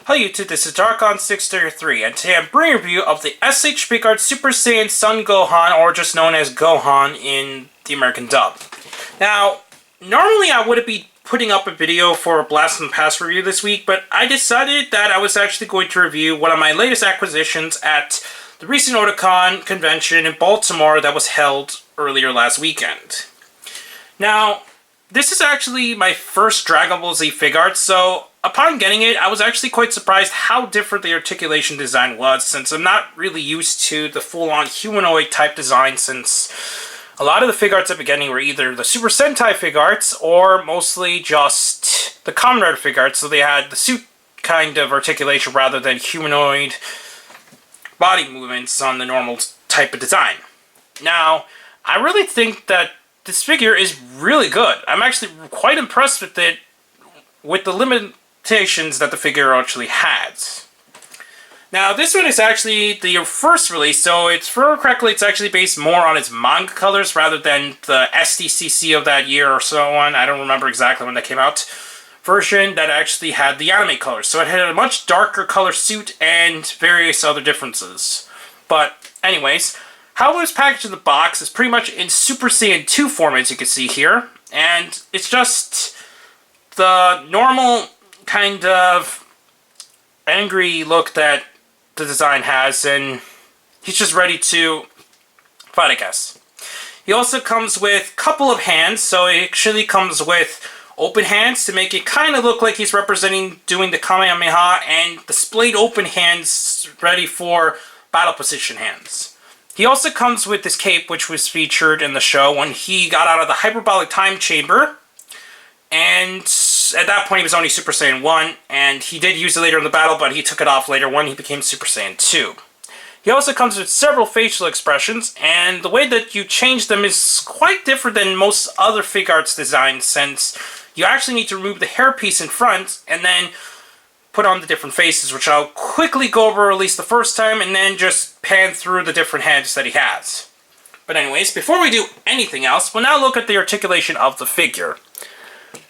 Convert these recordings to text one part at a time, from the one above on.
Hi YouTube, this is Darkon633, and today I'm bringing a review of the S.H.Figuarts Super Saiyan Son Gohan, or just known as Gohan in the American dub. Now, normally I wouldn't be putting up a video for a Blast from the Past review this week, but I decided that I was actually going to review one of my latest acquisitions at the recent Otakon convention in Baltimore that was held earlier last weekend. Now, this is actually my first Dragon Ball Z Figuart, so upon getting it, I was actually quite surprised how different the articulation design was, since I'm not really used to the full-on humanoid type design, since a lot of the Figuarts I've been getting were either the Super Sentai Figuarts or mostly just the Kamen Rider Figuarts, so they had the suit kind of articulation rather than humanoid body movements on the normal type of design. Now, I really think that this figure is really good. I'm actually quite impressed with it, with the limitations that the figure actually has. Now, this one is actually the first release, so if I remember correctly, it's actually based more on its manga colors rather than the SDCC of that year or so on. I don't remember exactly when that came out. Version that actually had the anime colors, so it had a much darker color suit and various other differences. But anyways, how it was packaged in the box is pretty much in Super Saiyan 2 form, as you can see here, and it's just the normal kind of angry look that the design has, and he's just ready to fight, I guess. He also comes with a couple of hands, so it actually comes with open hands to make it kind of look like he's representing doing the Kamehameha, and the splayed open hands ready for battle position hands. He also comes with this cape, which was featured in the show when he got out of the hyperbolic time chamber, and at that point he was only Super Saiyan 1, and he did use it later in the battle, but he took it off later when he became Super Saiyan 2. He also comes with several facial expressions, and the way that you change them is quite different than most other Figuarts designs, since you actually need to remove the hairpiece in front and then put on the different faces, which I'll quickly go over at least the first time, and then just pan through the different heads that he has. But anyways, before we do anything else, we'll now look at the articulation of the figure.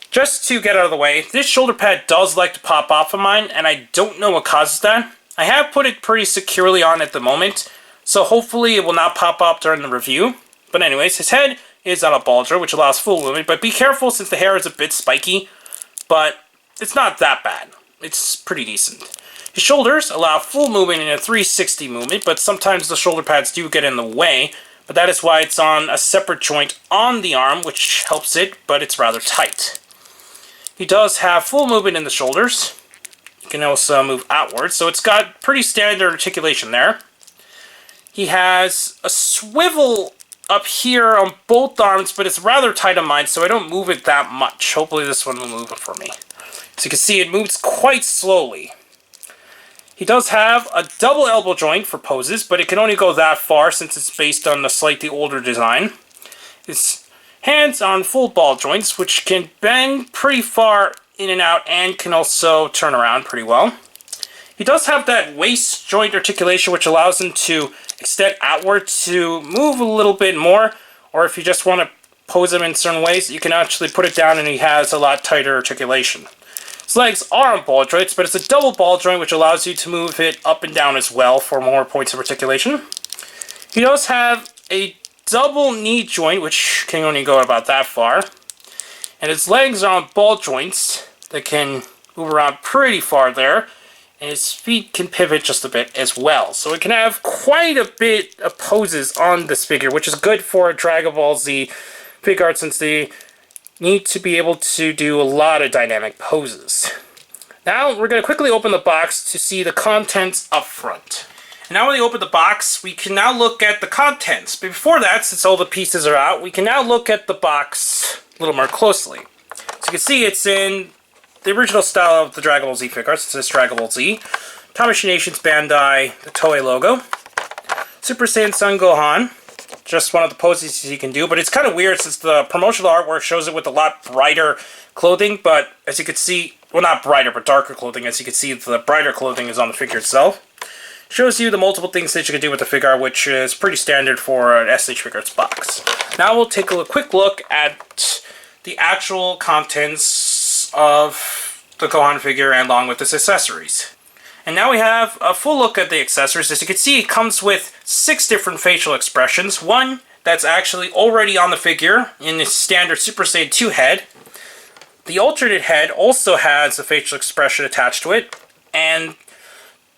Just to get out of the way, this shoulder pad does like to pop off of mine, and I don't know what causes that. I have put it pretty securely on at the moment, so hopefully it will not pop up during the review. But anyways, his head is on a ball joint, which allows full movement, but be careful since the hair is a bit spiky, but it's not that bad. It's pretty decent. His shoulders allow full movement in a 360 movement, but sometimes the shoulder pads do get in the way, but that is why it's on a separate joint on the arm, which helps it, but it's rather tight. He does have full movement in the shoulders. You can also move outwards, so it's got pretty standard articulation there. He has a swivel up here on both arms, but it's rather tight on mine, so I don't move it that much. Hopefully this one will move it for me. So you can see it moves quite slowly. He does have a double elbow joint for poses, but it can only go that far since it's based on the slightly older design. His hands on full ball joints, which can bend pretty far in and out and can also turn around pretty well. He does have that waist joint articulation, which allows him to extend outward to move a little bit more, or if you just want to pose him in certain ways, you can actually put it down and he has a lot tighter articulation. His legs are on ball joints, but it's a double ball joint, which allows you to move it up and down as well for more points of articulation. He does have a double knee joint, which can only go about that far. And his legs are on ball joints that can move around pretty far there. And his feet can pivot just a bit as well. So it can have quite a bit of poses on this figure, which is good for a Dragon Ball Z Figuart, since they need to be able to do a lot of dynamic poses. Now we're going to quickly open the box to see the contents up front. And now when we open the box, we can now look at the contents. But before that, since all the pieces are out, we can now look at the box a little more closely. So you can see it's in the original style of the Dragon Ball Z Figuarts. It says Dragon Ball Z. Tamashii Nations Bandai, the Toei logo. Super Saiyan Son Gohan. Just one of the poses you can do, but it's kind of weird since the promotional artwork shows it with a lot brighter clothing, but as you can see, well, not brighter, but darker clothing. As you can see, the brighter clothing is on the figure itself. Shows you the multiple things that you can do with the figure, which is pretty standard for an S.H.Figuarts box. Now we'll take a quick look at the actual contents of the Gohan figure along with its accessories. And now we have a full look at the accessories. As you can see, it comes with 6 different facial expressions. One that's actually already on the figure in the standard Super Saiyan 2 head. The alternate head also has a facial expression attached to it. And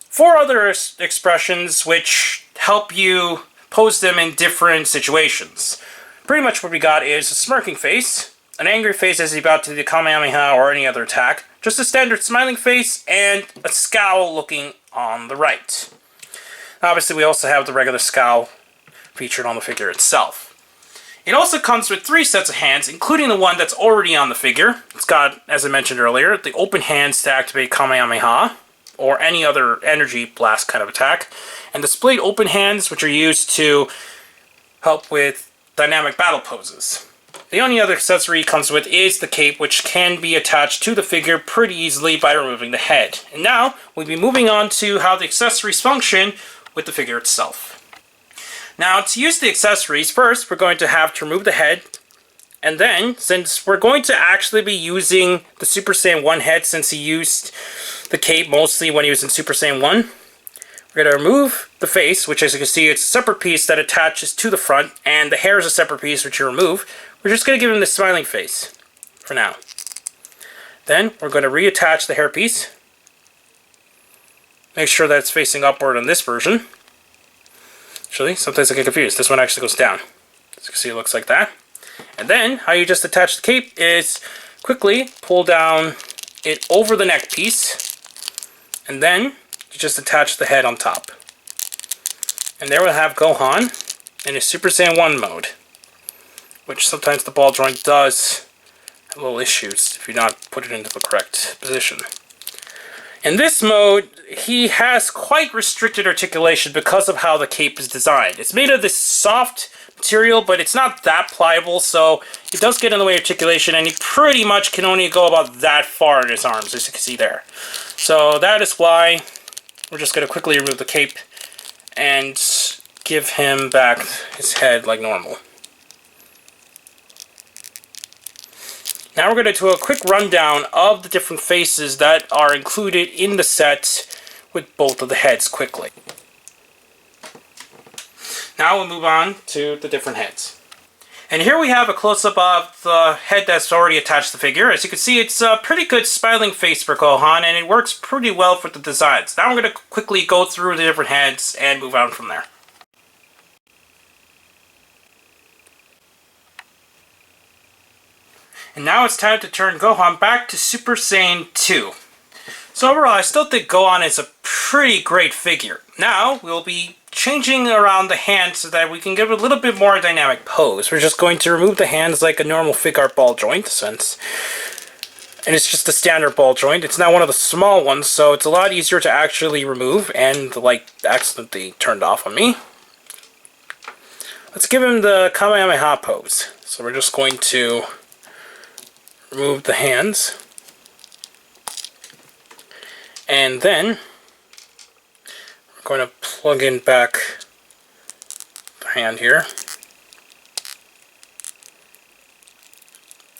4 other expressions which help you pose them in different situations. Pretty much what we got is a smirking face, an angry face as he's about to do the Kamehameha or any other attack, just a standard smiling face, and a scowl looking on the right. Obviously, we also have the regular scowl featured on the figure itself. It also comes with 3 sets of hands, including the one that's already on the figure. It's got, as I mentioned earlier, the open hands to activate Kamehameha, or any other energy blast kind of attack, and the splayed open hands, which are used to help with dynamic battle poses. The only other accessory it comes with is the cape, which can be attached to the figure pretty easily by removing the head. And now, we'll be moving on to how the accessories function with the figure itself. Now, to use the accessories, first we're going to have to remove the head, and then, since we're going to actually be using the Super Saiyan 1 head, since he used the cape mostly when he was in Super Saiyan 1, we're going to remove the face, which as you can see, it's a separate piece that attaches to the front, and the hair is a separate piece which you remove. We're just going to give him the smiling face for now. Then, we're going to reattach the hair piece. Make sure that it's facing upward on this version. Actually, sometimes I get confused. This one actually goes down. As you can see, it looks like that. And then, how you just attach the cape is quickly pull down it over the neck piece, and then you just attach the head on top. And there we'll have Gohan in his Super Saiyan 1 mode, which sometimes the ball joint does have little issues if you not put it into the correct position. In this mode, he has quite restricted articulation because of how the cape is designed. It's made of this soft material, but it's not that pliable, so it does get in the way of articulation, and he pretty much can only go about that far in his arms, as you can see there. So that is why we're just going to quickly remove the cape and give him back his head like normal. Now we're going to do a quick rundown of the different faces that are included in the set with both of the heads quickly. Now we'll move on to the different heads. And here we have a close-up of the head that's already attached to the figure. As you can see, it's a pretty good smiling face for Gohan, and it works pretty well for the designs. Now we're going to quickly go through the different heads and move on from there. And now it's time to turn Gohan back to Super Saiyan 2. So overall, I still think Gohan is a pretty great figure. Now, we'll be changing around the hands so that we can give it a little bit more dynamic pose. We're just going to remove the hands like a normal Figuart ball joint, since... And it's just a standard ball joint. It's not one of the small ones, so it's a lot easier to actually remove, and the light accidentally turned off on me. Let's give him the Kamehameha pose. So we're just going to remove the hands, and then we're going to plug in back the hand here.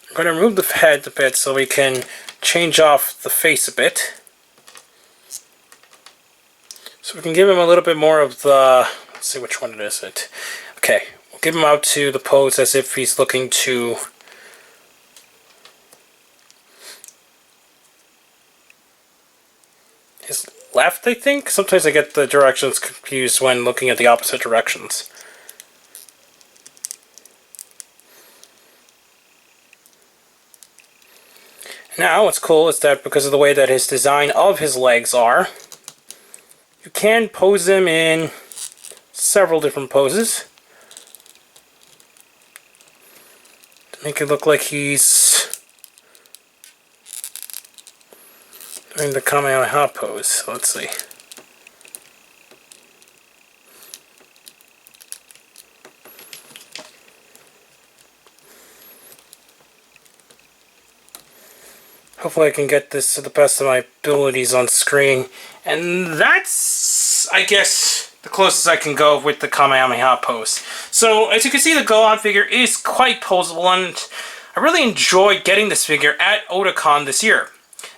I'm going to remove the head a bit so we can change off the face a bit. So we can give him a little bit more of the, let's see which one it is. Okay, we'll give him out to the pose as if he's looking to his left, I think? Sometimes I get the directions confused when looking at the opposite directions. Now, what's cool is that because of the way that his design of his legs are, you can pose him in several different poses to make it look like he's doing the Kamehameha pose. So let's see. Hopefully I can get this to the best of my abilities on screen. And that's, I guess, the closest I can go with the Kamehameha pose. So, as you can see, the Gohan figure is quite poseable, and I really enjoyed getting this figure at Otakon this year.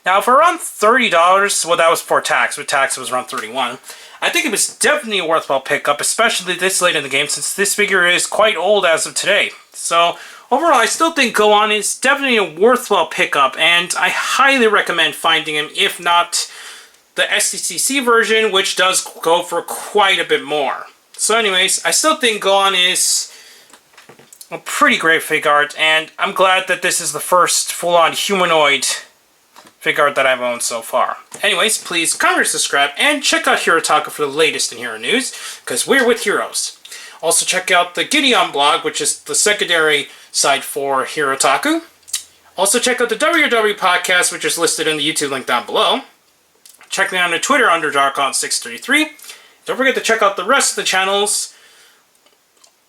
Now, for around $30, well, that was before tax. With tax, it was around $31. I think it was definitely a worthwhile pickup, especially this late in the game, since this figure is quite old as of today. So, overall, I still think Gohan is definitely a worthwhile pickup, and I highly recommend finding him, if not the SDCC version, which does go for quite a bit more. So anyways, I still think Gohan is a pretty great Figuart, and I'm glad that this is the first full-on humanoid Figuart that I've owned so far. Anyways, please comment, subscribe, and check out Hirotaka for the latest in hero news, because we're with heroes. Also check out the Gideon blog, which is the secondary site for Hirotaka. Also check out the WW podcast, which is listed in the YouTube link down below. Check me out on Twitter under Darkon633. Don't forget to check out the rest of the channels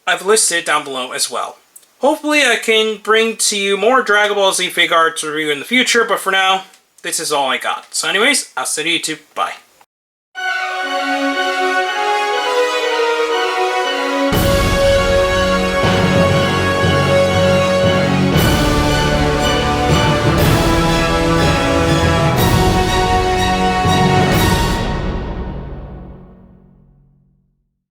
I've listed down below as well. Hopefully I can bring to you more Dragon Ball Z Figuarts review in the future, but for now, this is all I got. So anyways, I'll see you YouTube. Bye.